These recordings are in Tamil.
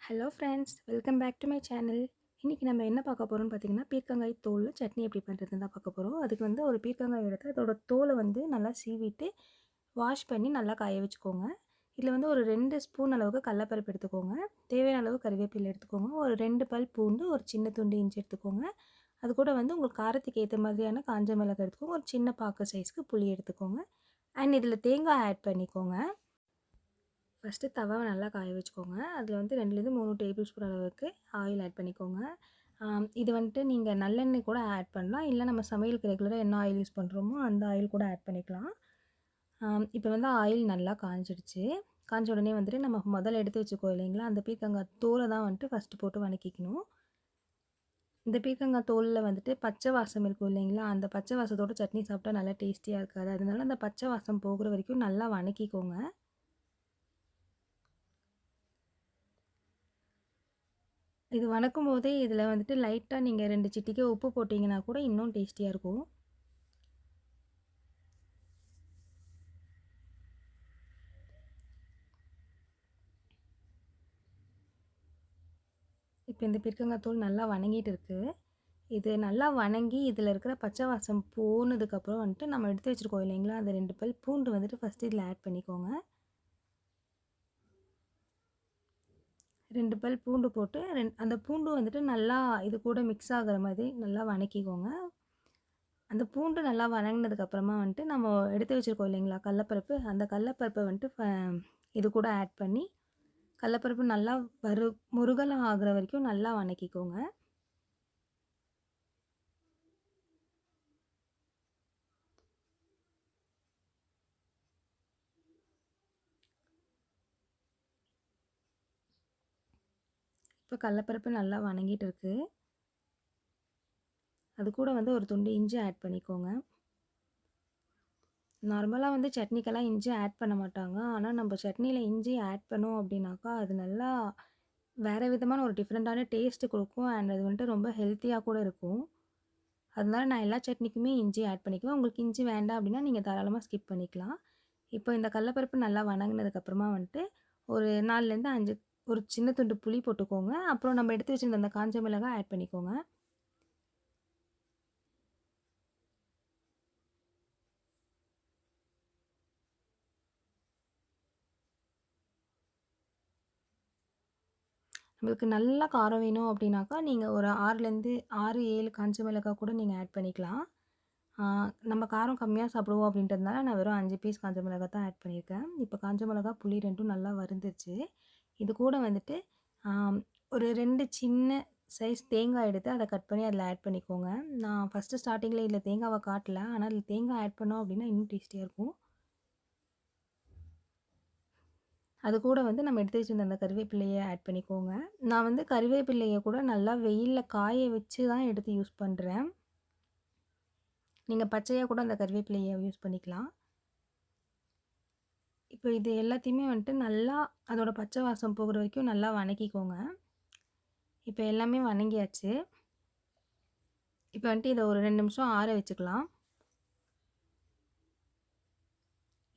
Hello friends, welcome back to my channel. இன்றைக்கி நம்ம என்ன பார்க்க போகிறோம்னு பார்த்தீங்கன்னா, பீர்க்கங்காய் தோல் சட்னி எப்படி பண்ணுறதுன்னு தான் பார்க்க போகிறோம். அதுக்கு வந்து ஒரு பீர்க்கங்காய் எடுத்து அதோட தோலை வந்து நல்லா சீவிட்டு வாஷ் பண்ணி நல்லா காய வச்சுக்கோங்க. இதில் வந்து ஒரு 2 ஸ்பூன் அளவுக்கு கடலப்பருப்பு எடுத்துக்கோங்க. தேவையான அளவு கறிவேப்பிலை எடுத்துக்கோங்க. ஒரு 2 பல் பூண்டு, ஒரு சின்ன துண்டு இஞ்சி எடுத்துக்கோங்க. அது கூட வந்து உங்களுக்கு காரத்துக்கு ஏற்ற மாதிரியான காஞ்ச மிளகாய் எடுத்துக்கோங்க. ஒரு சின்ன பாக்கு சைஸ்க்கு புளி எடுத்துக்கோங்க. அண்ட் இதில் தேங்காய் ஆட் பண்ணிக்கோங்க. ஃபஸ்ட்டு தவாவை நல்லா காய வச்சுக்கோங்க. அதில் வந்து 2லேருந்து 3 டேபிள் ஸ்பூன் அளவுக்கு ஆயில் ஆட் பண்ணிக்கோங்க. இது வந்துட்டு நீங்கள் நல்லெண்ணெய் கூட ஆட் பண்ணலாம். இல்லை நம்ம சமையலுக்கு ரெகுலராக என்ன ஆயில் யூஸ் பண்ணுறோமோ அந்த ஆயில் கூட ஆட் பண்ணிக்கலாம். இப்போ வந்து ஆயில் நல்லா காஞ்சிடுச்சு. காஞ்ச உடனே வந்துட்டு நம்ம முதல்ல எடுத்து வச்சுக்கோ இல்லைங்களா, அந்த பீர்க்கங்காய் தோலை தான் வந்துட்டு ஃபஸ்ட்டு போட்டு வதக்கிக்கணும். இந்த பீர்க்கங்காய் தோலில் வந்துட்டு பச்சை வாசம் இருக்கும் இல்லைங்களா, அந்த பச்சை வாசத்தோட சட்னி சாப்பிட்டா நல்லா டேஸ்டியாக இருக்காது. அதனால அந்த பச்சை வாசம் போகிற வரைக்கும் நல்லா வதக்கிக்கோங்க. இது வதக்கும்போதே இதில் வந்துட்டு லைட்டாக நீங்கள் 2 சிட்டிகை உப்பு போட்டிங்கன்னா கூட இன்னும் டேஸ்டியாக இருக்கும். இப்போ இந்த பீர்க்கங்காய் தூள் நல்லா வதங்கிட்டு இருக்குது. இது நல்லா வதங்கி இதில் இருக்கிற பச்சை வாசம் போனதுக்கப்புறம் வந்துட்டு நம்ம எடுத்து வச்சுருக்கோம் இல்லைங்களா, அந்த 2 பல் பூண்டு வந்துட்டு ஃபஸ்ட்டு இதில் ஆட் பண்ணிக்கோங்க. 2 பல் பூண்டு போட்டு அந்த பூண்டு வந்துட்டு நல்லா இது கூட மிக்ஸ் ஆகிற மாதிரி நல்லா வதக்கிக்கோங்க. அந்த பூண்டு நல்லா வதங்கினதுக்கப்புறமா வந்துட்டு நம்ம எடுத்து வச்சுருக்கோம் இல்லைங்களா கடலப்பருப்பு, அந்த கடலப்பருப்பை வந்துட்டு இது கூட ஆட் பண்ணி கடலப்பருப்பு நல்லா முருகலாக ஆகிற வரைக்கும் நல்லா வதக்கிக்கோங்க. இப்போ கடலப்பருப்பு நல்லா வதங்கிட்டு இருக்குது. அது கூட வந்து ஒரு துண்டு இஞ்சி ஆட் பண்ணிக்கோங்க. நார்மலாக வந்து சட்னிக்கெல்லாம் இஞ்சி ஆட் பண்ண மாட்டாங்க. ஆனால் நம்ம சட்னியில் இஞ்சி ஆட் பண்ணோம் அப்படின்னாக்கா அது நல்லா வேறு விதமான ஒரு டிஃப்ரெண்ட்டான டேஸ்ட்டு கொடுக்கும். அண்ட் அது வந்துட்டு ரொம்ப ஹெல்த்தியாக கூட இருக்கும். அதனால நான் எல்லா சட்னிக்குமே இஞ்சி ஆட் பண்ணிக்குவேன். உங்களுக்கு இஞ்சி வேண்டாம் அப்படின்னா நீங்கள் தாராளமாக ஸ்கிப் பண்ணிக்கலாம். இப்போ இந்த கடலப்பருப்பு நல்லா வதங்கினதுக்கப்புறமா வந்துட்டு ஒரு 4லேருந்து 5 ஒரு சின்ன துண்டு புளி போட்டுக்கோங்க. அப்புறம் நம்ம எடுத்து வச்சுருந்த அந்த காஞ்ச மிளகாய் ஆட் பண்ணிக்கோங்க. உங்களுக்கு நல்லா காரம் வேணும் அப்படின்னாக்கா நீங்கள் ஒரு 6லேருந்து 6, 7 காஞ்ச மிளகாய் கூட நீங்கள் ஆட் பண்ணிக்கலாம். நம்ம காரம் கம்மியாக சாப்பிடுவோம் அப்படின்றதுனால நான் வெறும் 5 பீஸ் காஞ்ச மிளகாய் தான் ஆட் பண்ணியிருக்கேன். இப்போ காஞ்ச மிளகாய், புளி 2ம் நல்லா வறுந்துருச்சு. இது கூட வந்துட்டு ஒரு 2 சின்ன சைஸ் தேங்காய் எடுத்து அதை கட் பண்ணி அதில் ஆட் பண்ணிக்கோங்க. நான் ஃபஸ்ட்டு ஸ்டார்டிங்கில் இதில் தேங்காவை காட்டல. ஆனால் இதில் தேங்காய் ஆட் பண்ணோம் அப்படின்னா இன்னும் டேஸ்டியாக இருக்கும். அது கூட வந்து நம்ம எடுத்து வச்சிருந்த அந்த கறிவேப்பிலையை ஆட் பண்ணிக்கோங்க. நான் வந்து கறிவேப்பிலையை கூட நல்லா வெயிலில் காய வச்சு தான் எடுத்து யூஸ் பண்ணுறேன். நீங்கள் பச்சையாக கூட அந்த கறிவேப்பிலையை யூஸ் பண்ணிக்கலாம். இப்போ இது எல்லாத்தையுமே வந்துட்டு நல்லா அதோட பச்சை வாசம் போகிற வரைக்கும் நல்லா வதக்கிக்கோங்க. இப்போ எல்லாமே வதங்கியாச்சு. இப்போ வந்துட்டு இதை ஒரு 2 நிமிஷம் ஆற வச்சுக்கலாம்.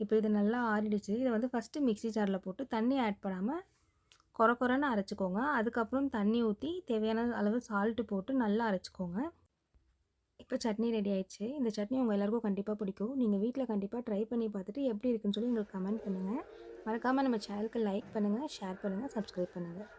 இப்போ இது நல்லா ஆறிடுச்சு. இதை வந்து ஃபஸ்ட்டு மிக்ஸி ஜாரில் போட்டு தண்ணி ஆட் பண்ணாமல் கொரன்னு அரைச்சிக்கோங்க. அதுக்கப்புறம் தண்ணி ஊற்றி தேவையான அளவு சால்ட்டு போட்டு நல்லா அரைச்சிக்கோங்க. இப்போ சட்னி ரெடி ஆயிடுச்சு. இந்த சட்னி உங்கள் எல்லாருக்கும் கண்டிப்பாக பிடிக்கும். நீங்கள் வீட்டில் கண்டிப்பாக ட்ரை பண்ணி பார்த்துட்டு எப்படி இருக்குன்னு சொல்லி எங்களுக்கு கமெண்ட் பண்ணுங்கள். மறக்காமல் நம்ம சேனலுக்கு லைக் பண்ணுங்கள், ஷேர் பண்ணுங்கள், சப்ஸ்கிரைப் பண்ணுங்கள்.